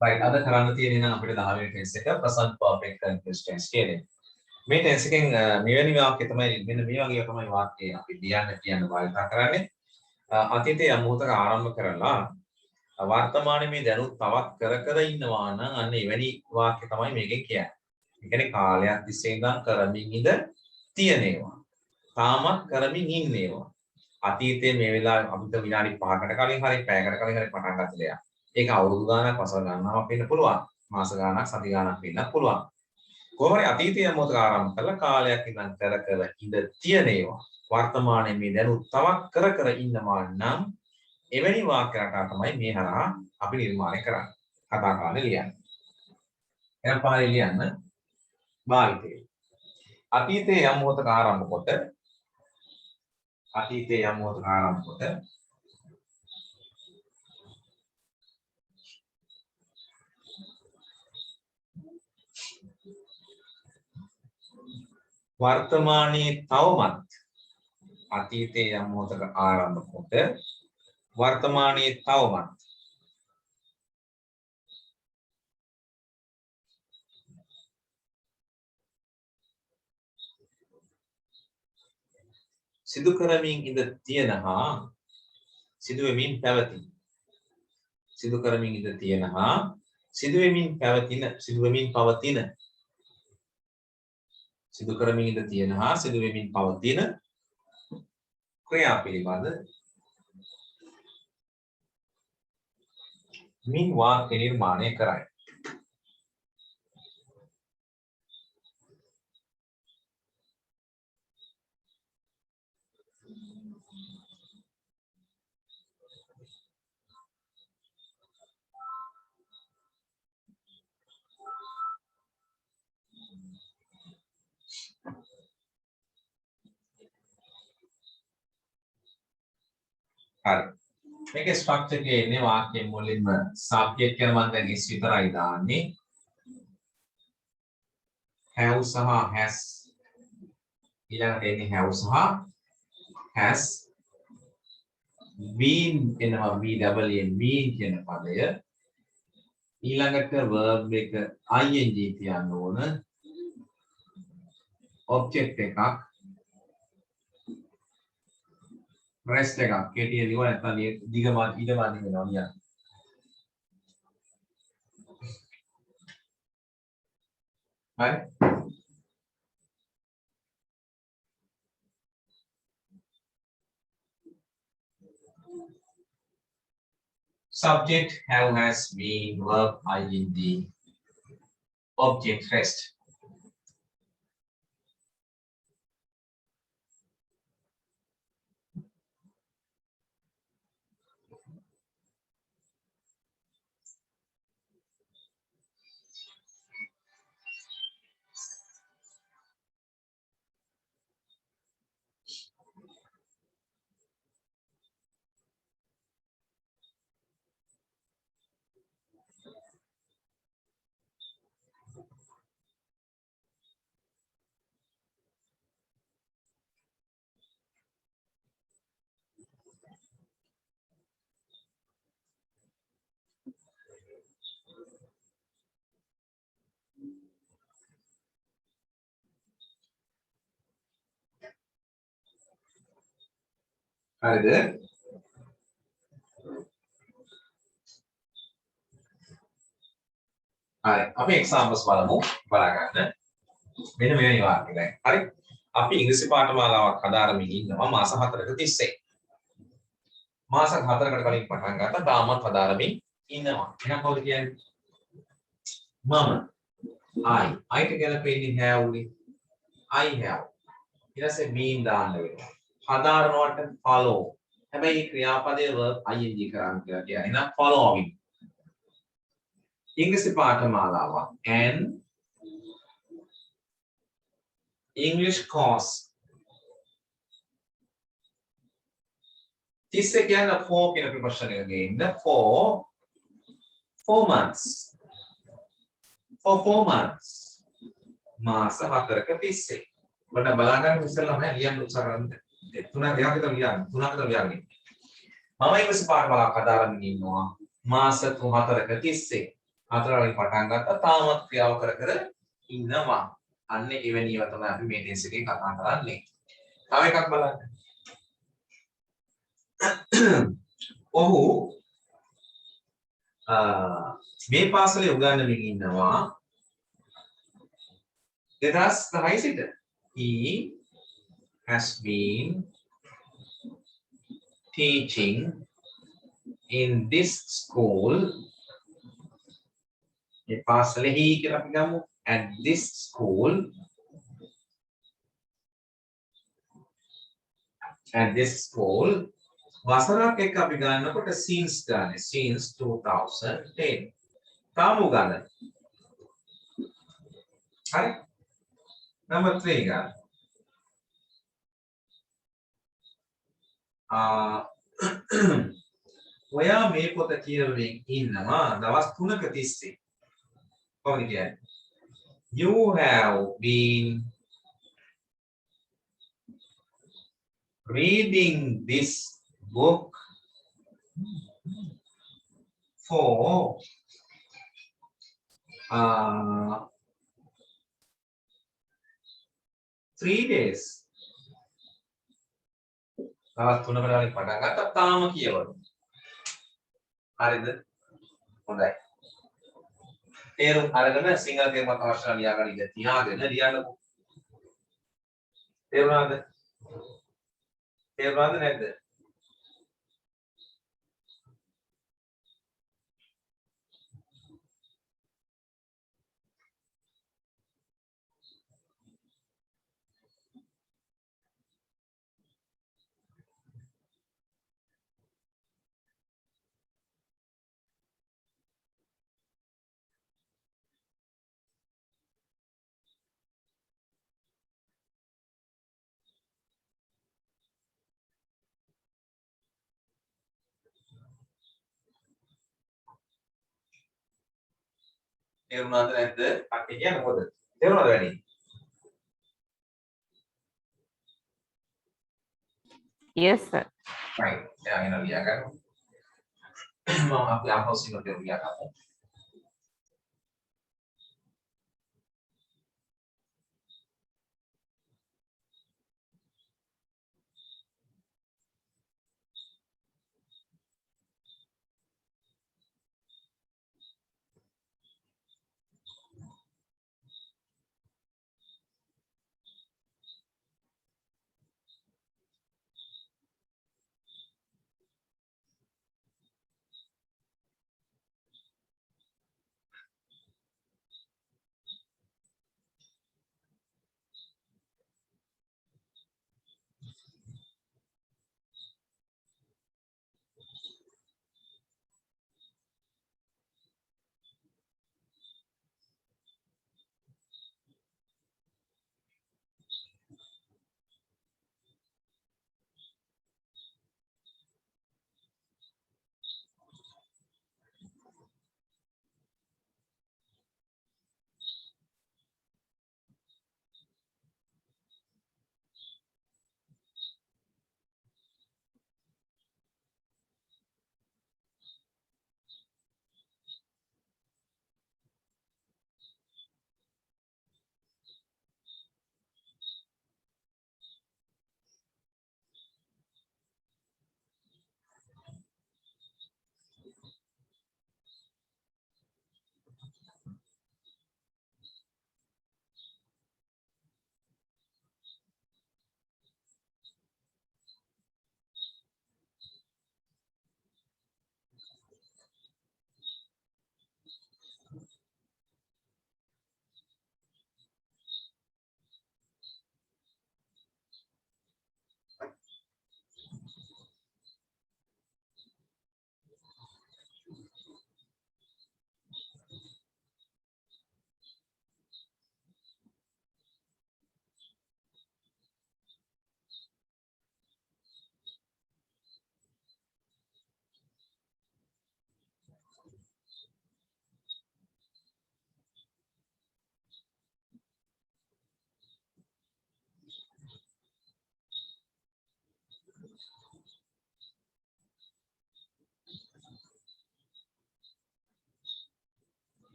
right අද කරන්න තියෙන්නේ නම් අපිට 10 වෙනි ටෙන්ස් එක present perfect continuous tense කියන්නේ. මේ ටෙන්ස් එකෙන් මෙවැනි වාක්‍ය තමයි මෙන්න මේ වගේ තමයි වාක්‍ය අපි කියන්න භාවිත කරන්නේ. අතීතයේ යම් මොහොතක ආරම්භ කරලා වර්තමානයේ මේ දැනුත් තවත් කර ඉන්නවා නම් අන්න එවැනි වාක්‍ය තමයි මේකෙන් කියන්නේ. ඒ කියන්නේ කාලයක් තිස්සේ ඉඳන් කරමින් ඉඳ තියෙනවා. තාමත් කරමින් ඉන්නේවා. අතීතයේ මේ වෙලාවේ අපිට විනාඩි 5කට කලින් හරි පැයකට කලින් හරි පටන් ගත්ත දෙයක්. ඒක අවුරුදු ගාණක් වසර ගණනාවක් වෙන්න පුළුවන්. මාස ගාණක් සති ගාණක් වෙන්නත් පුළුවන්. කොහොම හරි අතීතයේ මොහොතක ආරම්භ කරලා කාලයක් ඉඳන් කර ඉඳ තියෙනේවා. වර්තමානයේ මේ දැනුත් තවත් කර ඉන්නවා නම් එවැනි වාක්‍ය රටා තමයි මේ හරහා අපි නිර්මාණය කරන්නේ. කතා කාලේ ලියන්නේ. එහෙනම් පාරේ ලියන්න භාවිතේ. අතීතයේ යම් මොහොතක ආරම්භ කොට වර්තමානයේ තවමත් අතීතයේ යම් මොහොතක ආරම්භ කොට වර්තමානයේ තවමත් සිදු කරමින් ඉඳ තියෙනහා සිදුවෙමින් පැවතින සිදුවෙමින් පවතින ක්‍රියා පිළිබඳ මින් වාක්‍ය නිර්මාණය කරයි. හරි. මේකේ ස්ට්‍රක්චර් එකේ ඉන්නේ වාක්‍යයෙන් මුලින්ම සබ්ජෙක්ට් කියන මම දැන් is විතරයි දාන්නේ. have සහ has ඊළඟට එන්නේ have සහ has been එනවා been කියන පදය. ඊළඟට verb එක ing තියන්න ඕන. object එකක් rest එකක් කෙටිය ලියුව නැත්නම් දිගම ඉදමන්නේ වෙනවා නියම. හරි. Subject have has been verb ing object rest. හරිද? හරි. අපි එක්සැම්පල්ස් බලමු බලා ගන්න. මෙන්න මෙවැනි වාක්‍ය දැන්. හරි. අපි ඉංග්‍රීසි පාඨමාලාවක් හදාරමින් ඉන්නවා මාස 4ක තිස්සේ. මාස 4කට කලින් පටන් ගත්තා තාමත් හදාරමින් ඉන්නවා. එහෙනම් කවුද කියන්නේ? මම. I ට ගැලපෙන්නේ have උනේ. I have. ඊට පස්සේ been දාන්න වෙනවා. හදාරනවට follow. හැබැයි ක්‍රියාපදයේ verb ing කරන්න කියලා කියන්නේ. එහෙනම් following. ඉංග්‍රීසි පාඨමාලාවක් and English course. තිස්සේ කියන්නේ for කියන ප්‍රපෝෂන් එක ගේන්න for 4 months. For 4 months. මාස 4ක තිස්සේ. ඔබට බලා ගන්න ඉස්සෙල්ලා මම ලියන්න උත්සාහ කරන්නේ. තුනක් දෙකක් විතර ලියන්න. තුනක් විතර ලියන්නේ. මම ඉංග්‍රීසි පාඨමාලාවක් හදාරමින් ඉන්නවා මාස 4ක තිස්සේ. හතර වලින් පටන් ගත්තා තාමත් ක්‍රියාව කර කර ඉන්නවා. අන්න එවැනි ඒවා තමයි අපි මේ ටෙන්ස් එකේ කතා කරන්නේ. තව එකක් බලන්න. ඔහු මේ පාසලේ උගන්වමින් ඉන්නවා 2010 සිට. He has been teaching in this school. මේ පාසලෙහි කියලා අපි ගමු. At this school. At this school. වසරක් එක්ක අපි ගන්නකොට since ගන්න. Since 2010. තාම උගන්වන. හරි. Number 3 ගන්න. ඔයා මේ පොත කියවමින් ඉන්නවා දවස් 3ක තිස්සේ. කොහොමද කියන්නේ? You have been reading this book for 3 days. දවස් 3කට වලින් පටන් ගත්තා තාම කියවනවා. හරිද? හොඳයි. තේරුම් අරගෙන සිංහල තේරුමක් අවශ්‍ය ලියා ගන්න ඉඳ තියාගෙන ලියන්නකො. තේරුණාද? තේරුණාද නැද්ද? තේරුණාද නැද්ද? අක්කේ කියන්නේ මොකද? තේරුණාද වැඩි? Yes, sir. right. එයාගෙන ලියා ගන්න. මම අපි ආපහු සිංහල තේරුම ලියා ගමු.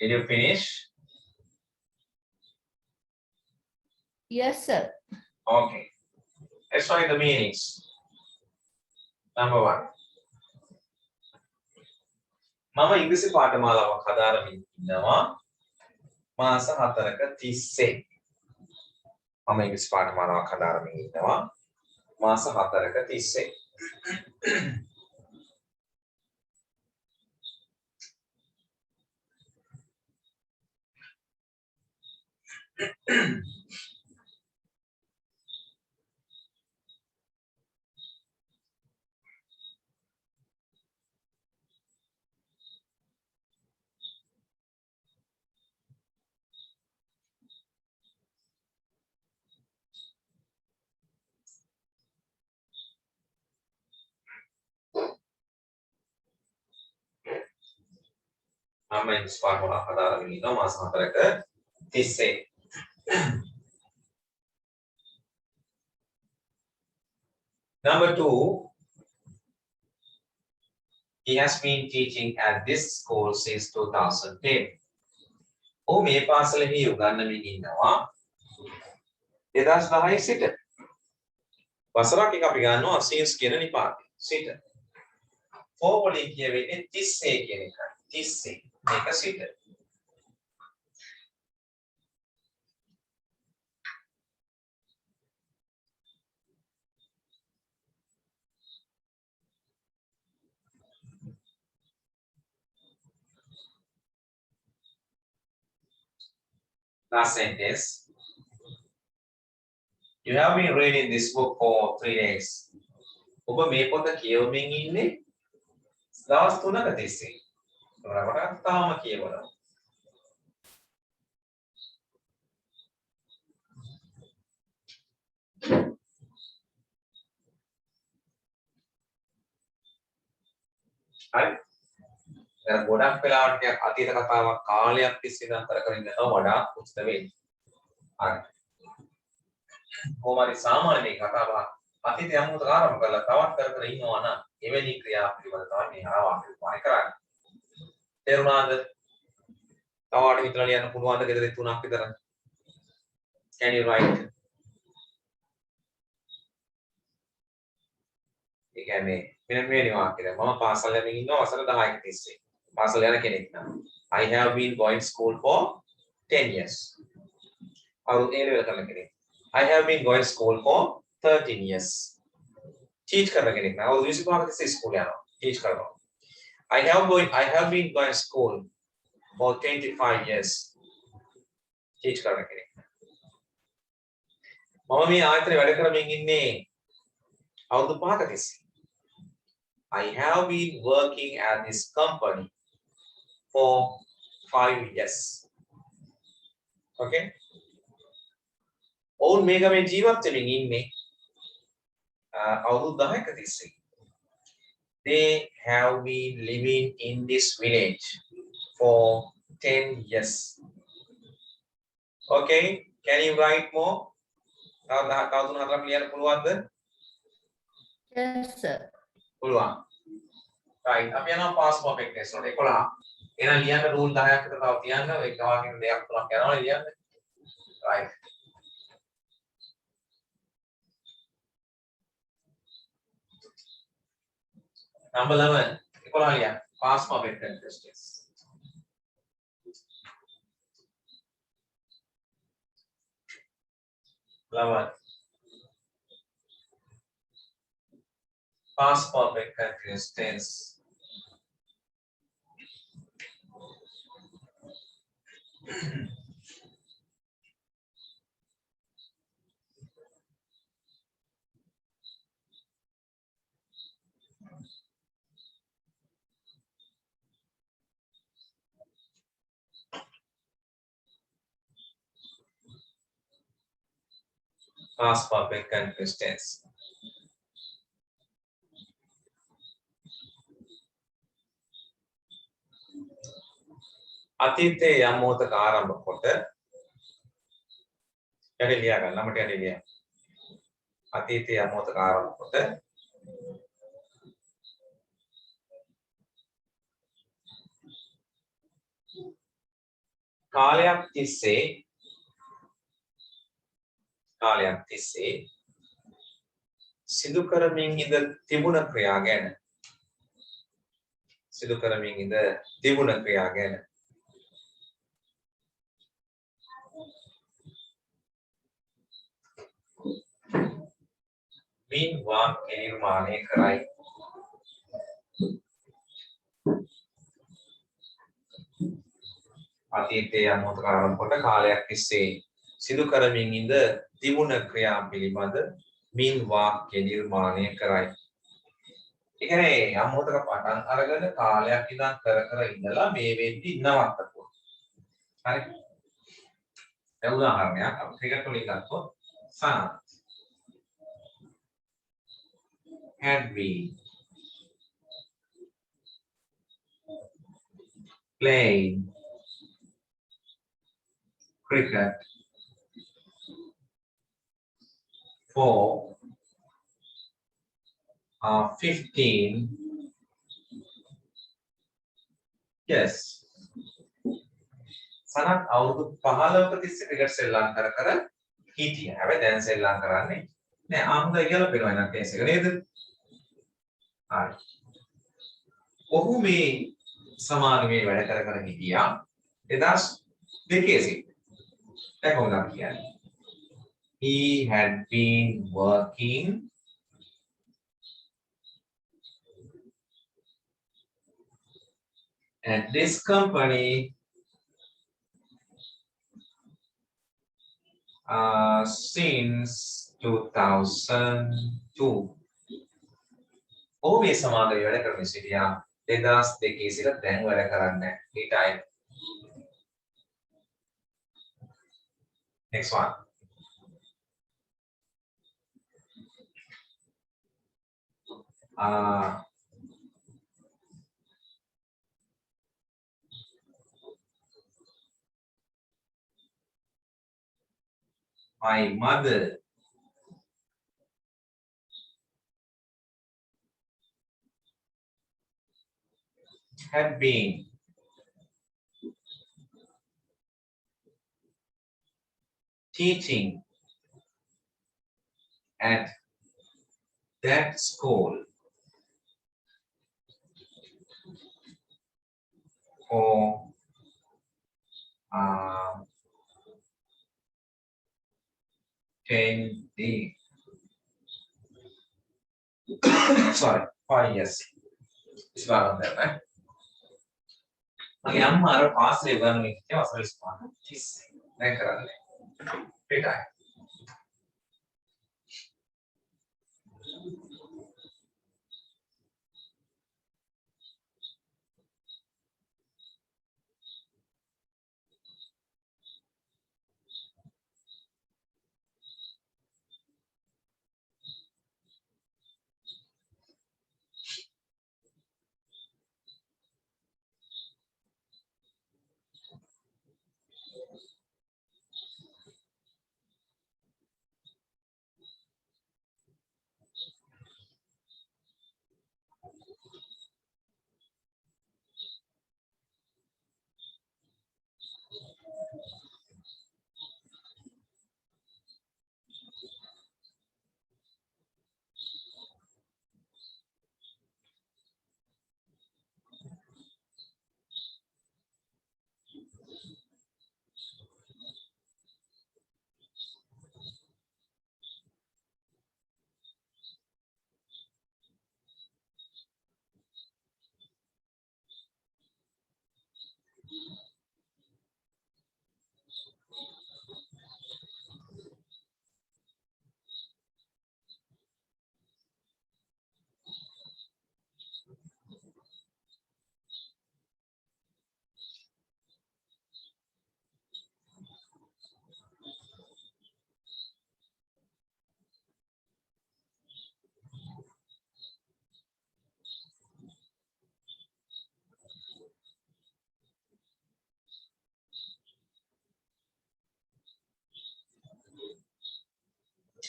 Did you finish? Yes, sir. Okay. Let's find the meanings. Number 1. මම ඉංග්‍රීසි පාඨමාලාවක් හදාරමින් ඉන්නවා මාස 4ක තිස්සේ. මම ඉංග්‍රීසි පාඨමාලාවක් හදාරමින් ඉන්නවා මාස 4ක තිස්සේ. මම ඉංග්‍රීසි පාඨමාලාවක් හදාරමින් ඉන්නවා මාස 4ක තිස්සේ. Number 2, he has been teaching at this school since 2010. ඔහු මේ පාසලෙහි උගන්වමින් ඉන්නවා 2010 සිට. වසරක් එක අපි ගන්නවා since කියන නිපාතය සිට. for වලින් කියවෙන්නේ 30 කියන එකයි. 30 මේක සිට. Last sentence. You have been reading this book for 3 days. ඔබ මේ පොත කියවමින් ඉන්නේ දවස් 3ක තිස්සේ. ඔයාලට තාම කියවනවා. හරි. දැන් ගොඩක් වෙලාවට අතීත කතාවක් කාලයක් තිස්සේ ඉඳන් කර කර ඉන්නව වඩා උචිත වෙයි. හරි. කොහොමද සාමාන්‍ය මේ කතාව අතීතය අමුතු ආරම්භ කරලා තවත් කර කර ඉන්නවා නම් එවැනි ක්‍රියා පිළිබඳ තමයි මේ ආවාක්‍ය පාරේ කරන්නේ. තේරුණාද? තවට විතර ලියන්න පුළුවන්ද ගෙදර 3ක් විතර? Can you write? ඒ කියන්නේ මෙන්න මේ වාක්‍යය. මම පාසල් යමින් ඉන්නවා වසර 10ක තිස්සේ. පාසල් යන කෙනෙක් නම් I have been going school for 10 years. අවුරුදු 7 වෙල කරන කෙනෙක්. I have been going school for 13 years. Teach කරන කෙනෙක් නම් අවුරුදු 25ක තිස්සේ ස්කූල් යනවා. Teach කරනවා. I have been going school for 25 years. Teach කරන කෙනෙක්. මම මේ ආයතනයේ වැඩ කරමින් ඉන්නේ අවුරුදු 5ක තිස්සේ. I have been working at this company for 5 years. Okay? ඔවුන් මේ ගමේ ජීවත් වෙමින් ඉන්නේ අවුරුදු 10ක තිස්සේ. They have been living in this village for 10 years. Okay? Can you write more? තව තුන හතරක් ලියන්න පුළුවන්ද? Yes, sir. පුළුවන්. right. අපි යනවා past perfect tense වලට 11. එහෙනම් ලියන්න රූල් 10ක් විතර තව තියන්න. ඒක වාක්‍යෙ දෙකක් තුනක් යනවා ලියන්න. right. Number 11. 11 ලියන්න. past perfect tense. 11. Past perfect continuous tense. Past perfect continuous tense. අතීතයේ යම් මොහොතක ආරම්භ කොට යටි ලියා ගන්න ළමට යටි ලියා. අතීතයේ යම් මොහොතක ආරම්භ කොට කාලයක් තිස්සේ සිදු කරමින් ඉඳ තිබුණ ක්‍රියා ගැන. සිදු කරමින් ඉඳ තිබුණ ක්‍රියා ගැන. මින් වාක්‍ය නිර්මාණය කරයි. අතීතයේ අනුමත කරන කොට කාලයක් තිස්සේ සිදු කරමින් ඉඳ තිබුණ ක්‍රියා පිළිබඳ මින් වාක්‍ය නිර්මාණය කරයි. ඒ කියන්නේ අමෝතක පටන් අරගෙන කාලයක් ඉඳන් කර ඉඳලා මේ වෙද්දි නවත්තපුවා. හරි. දැන් උදාහරණයක් අපි ක්‍රිකට් වලින් ගත්තොත් Sanath had been playing cricket for 15 years. Sanath අවුරුදු 15ක තිස්සේ ක්‍රිකට් සෙල්ලම් කර හිටියා. හැබැයි දැන් සෙල්ලම් කරන්නේ නෑ. ආමුදා කියලා පේනවා නේද කේස් එක නේද? හරි. ඔහු මේ සමාගමේ වැඩ කර හිටියා 2002 සිට. දැන් කොහොමද කියන්නේ? He had been working at this company since 2002. ඔහු මේ සමාගමේ වැඩ කරමින් සිටියා 2002 සිට දැන් වැඩ කරන්නේ නැහැ. Next one. My mother had been teaching at that school for 5 years. It's not on that, right? මගේ අම්මා අර පාස්ලේ ගන්න මේ කිව්වා අසල ඉස්පාන 30 දැන් කරන්නේ පිටයි.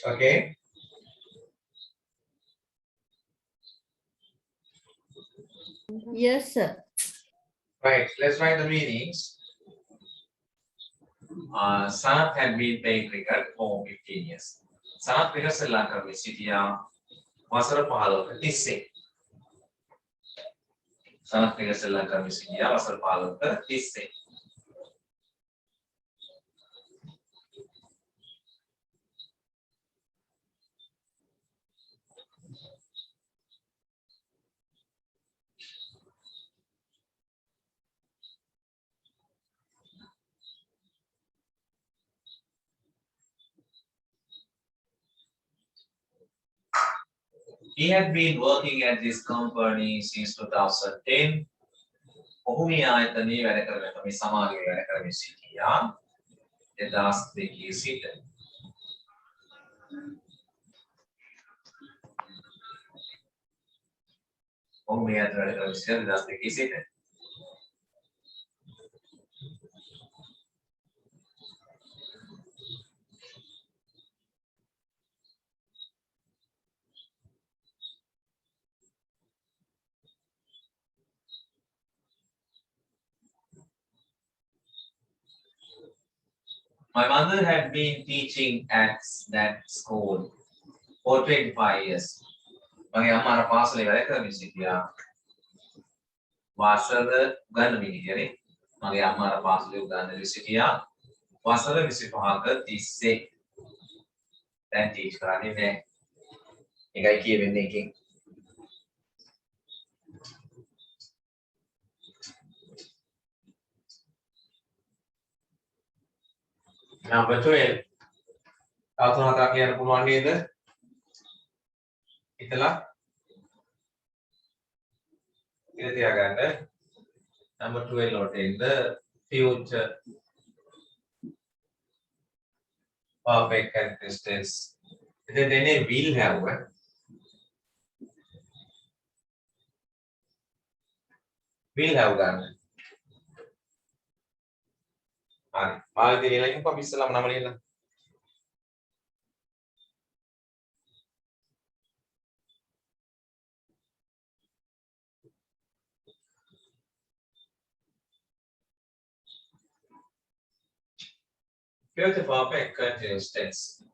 Okay. Yes, sir. Right. Let's write the meanings. Sanath had been playing cricket for 15 years. Sanath cricket Sri Lanka Visitia වසර 15ක තිස්සේ. Sanath cricket Sri Lanka Visitia වසර 15ක තිස්සේ. He had been working at this company since 2010. ඔහු මේ ආයතනයේ වැඩ කරගෙන මේ සමාගමේ වැඩ කරමින් සිටියා 2002 සිට. ඔහු මේ ආයතනයේ වැඩ කරමින් සිටියා 2002 සිට. My mother had been teaching at that school for 25 years. මගේ අම්මා අර පාසලේ වැඩ කරමින් සිටියා. වසර ගණනකින් කියන්නේ මගේ අම්මා අර පාසලේ උගන්වමින් සිටියා. වසර 25ක තිස්සේ. දැන් ටීච් කරන්නේ නැහැ. ඒකයි කියවෙන්නේ එකෙන්. Number 12. තව තුනක් කියන්න පුළුවන් නේද? හිතලා ඉතින් තියාගන්න. Number 12 වලට එන්න future perfect continuous tense. ඉතින් දෙන්නේ will have. will have ගන්න. හරි. ආයෙත් ලියලා ඉන්නකො අපි ඉස්සෙල්ලාම නම ලියලා. Future perfect continuous tense.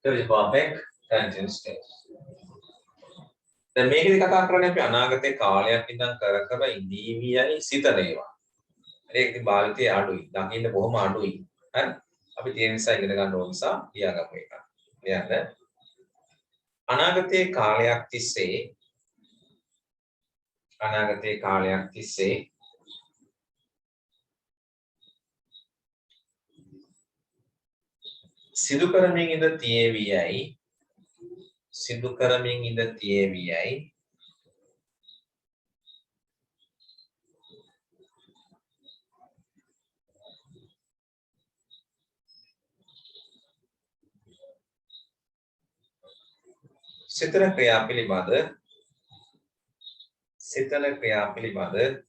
Perfect continuous tense. දැන් මේකේදී කතා කරන්නේ අපි අනාගතේ කාලයක් ඉඳන් කර ඉඳීවියයි සිතන ඒවා. ඒක ඉතින් භාවිතයේ අඩුයි. දකින්න බොහොම අඩුයි. හරි? අපි තියෙන නිසා ඉගෙන ගන්න ඕන නිසා ලියාගමු ඒක. ලියන්න. අනාගතේ කාලයක් තිස්සේ සිදු කරමින් ඉඳ තියේවියයි සිතන ක්‍රියා පිළිබඳ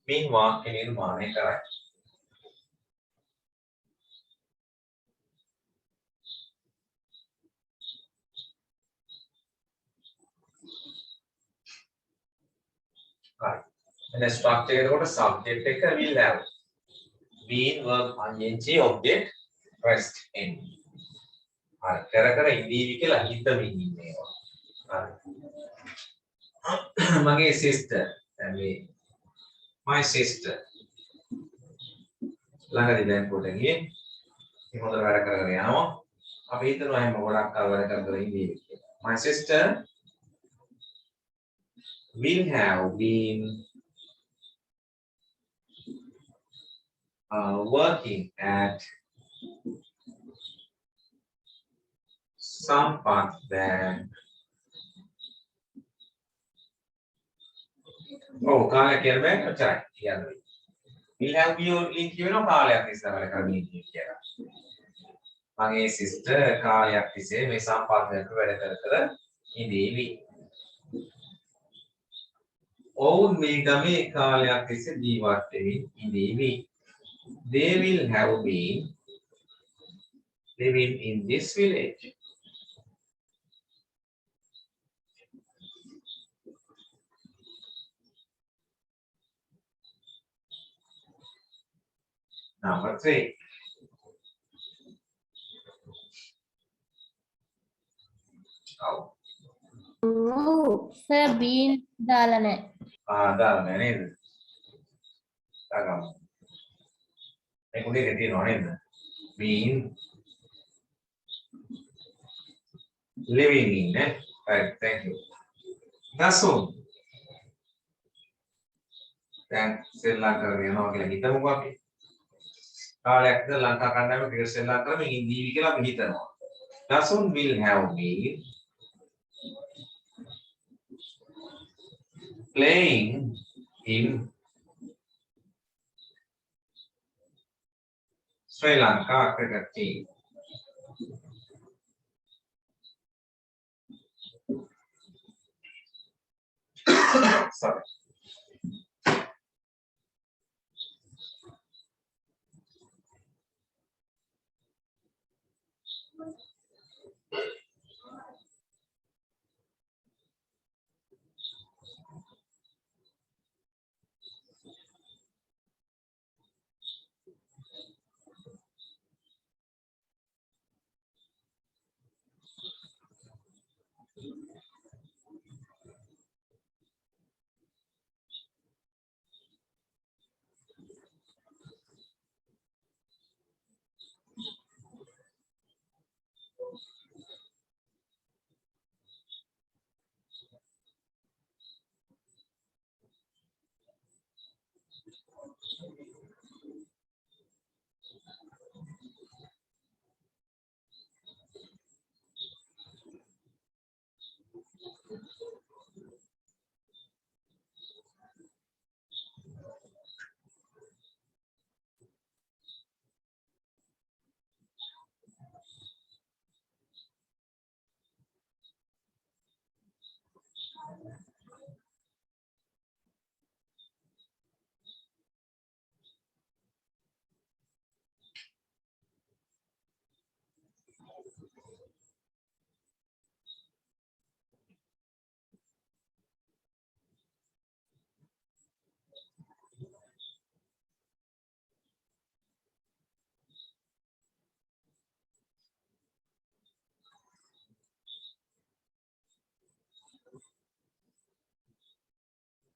මේ වාක්‍ය නිර්මාණය කරයි. Right. And the structure එතකොට subject එක will have. Been verb ing object rest in. හරි. කර ඉඳීවි කියලා හිතමින් ඉන්නේවා. හරි. මගේ sister මේ my sister ළඟදී දැන් පොඩ්ඩක් ගියේ. මේ හොඳට වැඩ කරගෙන යනවා. අපි හිතනවා එහෙම ගොඩක් කල් වැඩ කර ඉඳීවි කියලා. My sister will have been working at Sampath Bank. Oh, කාලයක් කියන්නේ ඔච්චරයි කියන්නේ. will have you link කියනවා කාලයක් ඉස්සර වැඩ කරමින් ඉන්නේ කියලා. මගේ sister කාලයක් තිස්සේ මේ Sampath Bank වැඩ කර ඉඳීවි. ඔවුන් මේ ගමේ කාලයක් තිස්සේ ජීවත් වෙමින් ඉඳීවි. They will have been living in this village. Number 3. Oh. Sir, bean දාලා නැහැ. දාලා නැහැ නේද? දාගමු. මේක උඩේ තියෙනවා නේද? Been living in, eh? Right, thank you. Dasun. දැන් සෙල්ලම් කරගෙන යනවා කියලා හිතමුකෝ අපි. කාලයක් ඉඳලා ලංකා කණ්ඩායම ක්‍රිකට් සෙල්ලම් කරමින් ඉඳීවි කියලා අපි හිතනවා. Dasun will have been playing in Sri Lanka cricket team. Sorry.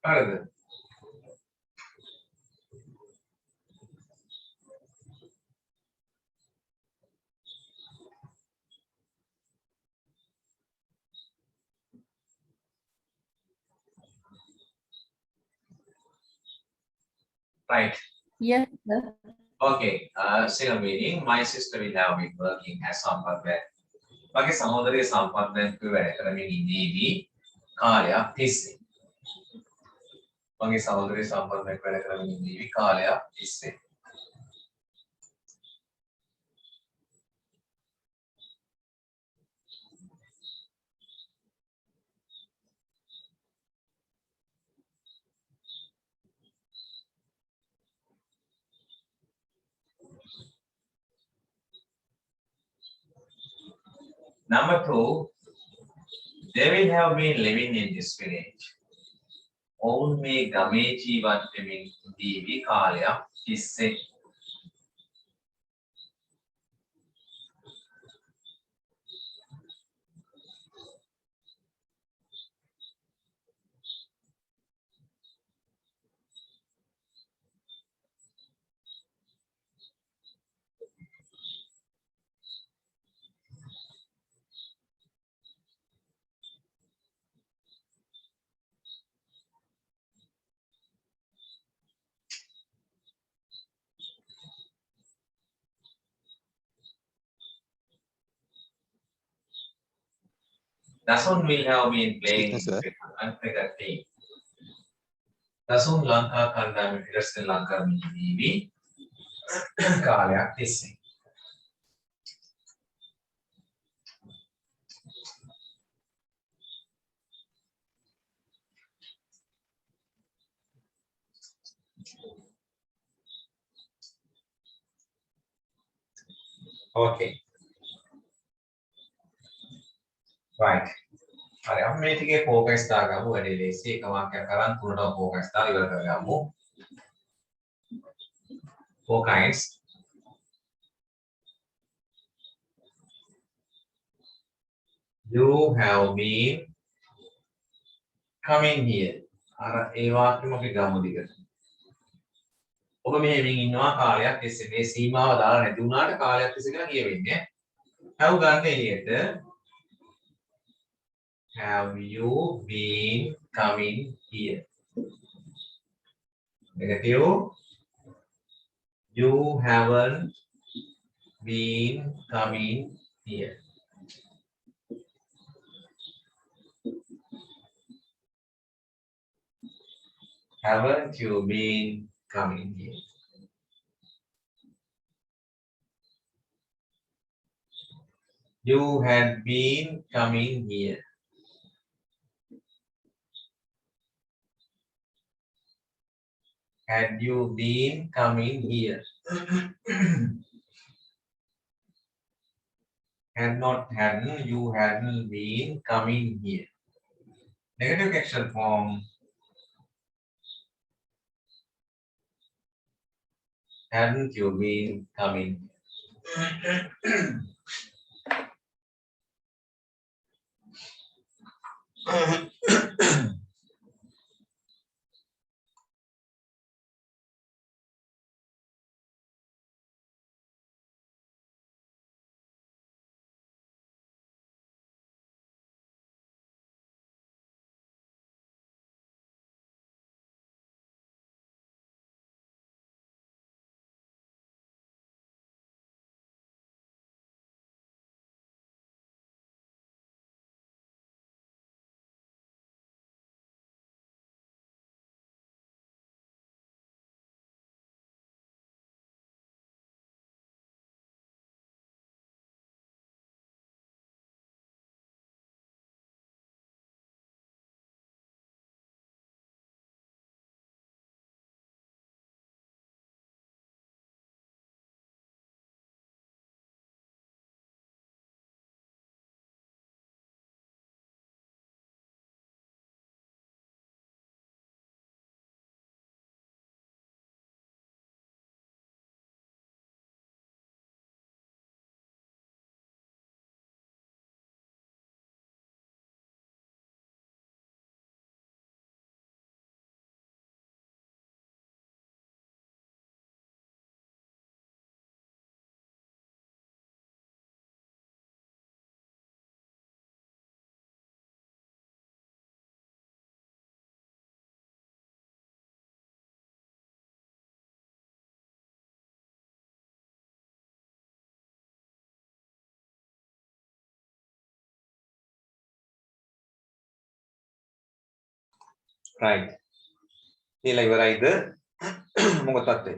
හරිද? Right. Yes, sir. Okay. Second meaning, my sister will have been working as සම්පත්වැ. මගේ සහෝදරිය සම්පත්වැන්කුවේ වැඩ කරමින් ඉඳීවි කාලයක් තිස්සේ. මගේ සහෝදරිය සම්පත්වැන්කුවේ වැඩ කරමින් ඉඳීවි කාලයක් තිස්සේ. Number 2, they will have been living in this village. ඔවුන් මේ ගමේ ජීවත් වෙමින් ඉඳීවි කාලයක් තිස්සේ. Dasun will have been playing in cricket team. Dasun Lanka කණ්ඩායමේ ක්‍රිකට් සෙල්ලම් කරමින් ඉඳීවි කාලයක් තිස්සේ. Okay. Right. හරි අපි මේ ටිකේ ફોකස් දාගමු වැඩි ලේසි එක වාක්‍යයක් අරන් තුනටම ફોකස් දාලා ඉවර කරගමු. Focus. You have been coming here. අර ඒ වාක්‍යෙම අපි ගමු දිගට. ඔබ මෙහෙමින් ඉන්නවා කාලයක් තිස්සේ මේ සීමාව දාලා නැති වුණාට කාලයක් තිස්සේ කියලා කියවෙන්නේ. have ගන්න එළියට have you been coming here? Negative. You haven't been coming here. Haven't you been coming here? You had been coming here. Had you been coming here? Hadn't, you hadn't been coming here. Negative action form. Hadn't you been coming here? Right. Nila ඉවරයිද? මොකද තත්ත්වය?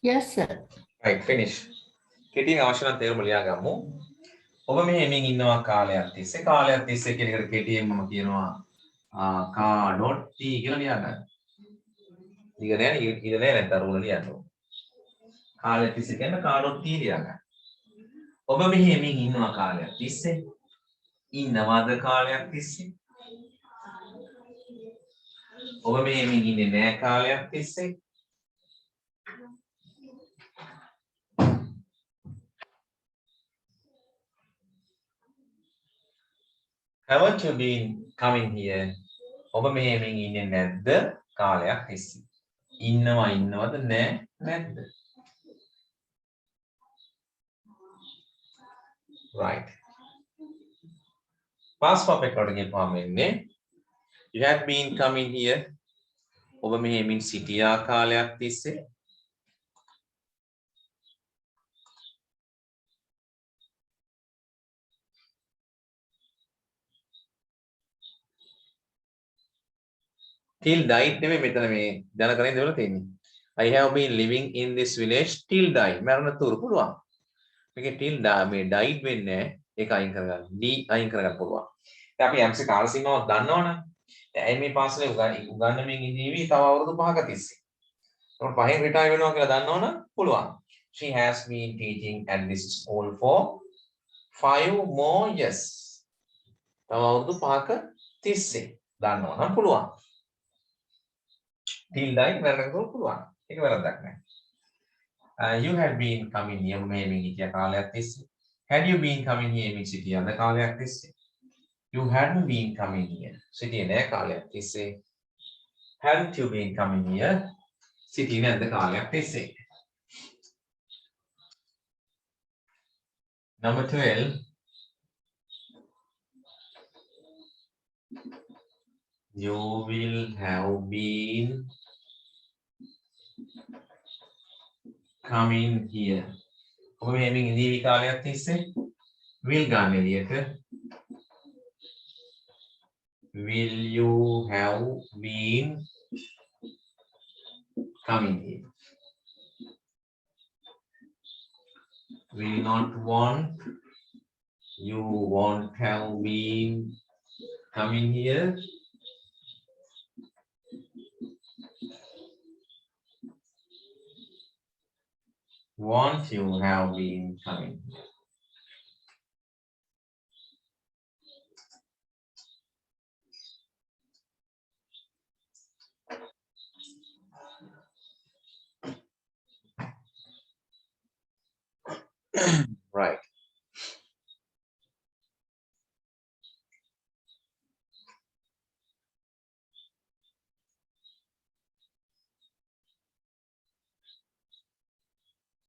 Yes, sir. Right, finish. කෙටියෙන් අවශ්‍ය නම් තේරුම ලියා ගමු. ඔබ මෙහෙමින් ඉන්නවා කාලයක් තිස්සේ කියන එකට කෙටියෙන් මම කියනවා .t කියලා ලියා ගන්න. ඊග නෑ නැත්නම් රුල ලියන්න ඕන. කාලයක් තිස්සේ කියන .t ලියා ගන්න. ඔබ මෙහෙමින් ඉන්නවා කාලයක් තිස්සේ. ඉන්නවද කාලයක් තිස්සේ? ඔබ මෙහෙමින් ඉන්නේ නෑ කාලයක් තිස්සේ. Haven't you been coming here? ඔබ මෙහෙමින් ඉන්නේ නැද්ද කාලයක් තිස්සේ? ඉන්නවද නැද්ද? Right. Past perfect වලට ගිහම වෙන්නේ you had been coming here. ඔබ මෙහෙමින් සිටියා කාලයක් තිස්සේ. till died නෙමෙයි මෙතන මේ දැන කරගෙන ඉඳලා තියෙන්නේ. I have been living in this village till died. මරණ තුරු පුළුවන්. මේකේ till මේ died වෙන්නේ ඒක අයින් කරගන්න. d අයින් කරගන්න පුළුවන්. දැන් අපි MC කාල සීමාවක් දන්නවනේ. දැන් මේ පාසලේ උගන්වමින් ඉඳීවි තව අවුරුදු 5ක තිස්සේ. එතකොට පහෙන් රිටයර් වෙනවා කියලා දන්නවනම් පුළුවන්. She has been teaching at this school for 5 more years. තව අවුරුදු 5ක තිස්සේ දන්නවනම් පුළුවන්. tilde වැරදකට පුළුවන්. ඒක වැරද්දක් නෑ. You have been coming here මේ හිටිය කාලයක් තිස්සේ. Had you been coming here මේ සිටිය අද කාලයක් තිස්සේ. You hadn't been coming here. සිටියේ නෑ කාලයක් තිස්සේ. Hadn't you been coming here? සිටියේ නැද්ද කාලයක් තිස්සේ. Number 12. You will have been coming here. ඔබ මෙහෙමින් ඉඳී කාලයක් තිස්සේ will ගන්න එළියට. Will you have been coming here? Will not want. You won't have been coming here. Won't you have been coming here?